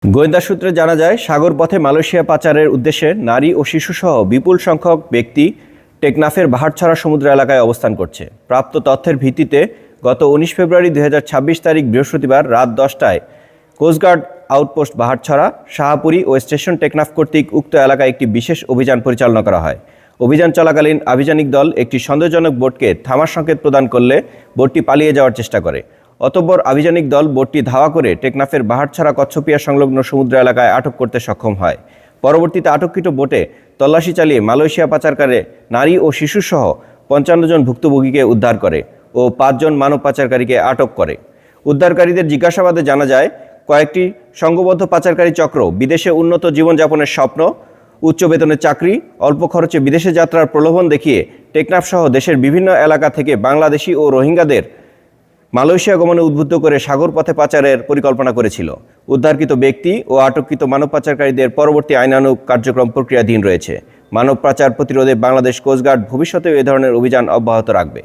গোয়েন্দা সূত্রে জানা যায়, সাগর পথে মালয়েশিয়া পাচারের উদ্দেশ্যে নারী ও শিশুসহ বিপুল সংখ্যক ব্যক্তি টেকনাফের বাহারছড়া সমুদ্র এলাকায় অবস্থান করছে। প্রাপ্ত তথ্যের ভিত্তিতে গত ১৯ ফেব্রুয়ারি ২০২৬ তারিখ বৃহস্পতিবার রাত ১০টায় কোস্টগার্ড আউটপোস্ট বাহারছড়া, শাহপুরী ও স্টেশন টেকনাফ কর্তৃক উক্ত এলাকায় একটি বিশেষ অভিযান পরিচালনা করা হয়। অভিযান চলাকালীন আভিযানিক দল একটি সন্দেহজনক বোটকে থামার সংকেত প্রদান করলে বোটটি পালিয়ে যাওয়ার চেষ্টা করে। অতঃপর আভিযানিক দল বোটটি ধাওয়া করে টেকনাফের বাহারছড়া কচ্ছপিয়া সংলগ্ন সমুদ্র এলাকায় আটক করতে সক্ষম হয়। পরবর্তীতে আটককৃত বোটে তল্লাশি চালিয়ে মালয়েশিয়া পাচারকারী নারী ও শিশুসহ ৫৫ জন ভুক্তভোগীকে উদ্ধার করে ও ৫ জন মানব পাচারকারীকে আটক করে। উদ্ধারকারীদের জিজ্ঞাসাবাদে জানা যায়, কয়েকটি সংঘবদ্ধ পাচারকারী চক্র বিদেশে উন্নত জীবনযাপনের স্বপ্ন, উচ্চ বেতনের চাকরি, অল্প খরচে বিদেশে যাত্রার প্রলোভন দেখিয়ে টেকনাফ সহ দেশের বিভিন্ন এলাকা থেকে বাংলাদেশি ও রোহিঙ্গাদের মালয়েশিয়া গমনে উদ্বুদ্ধ করে সাগর পথে পাচারের পরিকল্পনা করেছিল। উদ্ধারকৃত ব্যক্তি ও আটককৃত মানব পাচারকারীদের পরবর্তী আইনানুগ কার্যক্রম প্রক্রিয়াধীন রয়েছে। মানব পাচার প্রতিরোধে বাংলাদেশ কোস্টগার্ড ভবিষ্যতেও এ ধরনের অভিযান অব্যাহত রাখবে।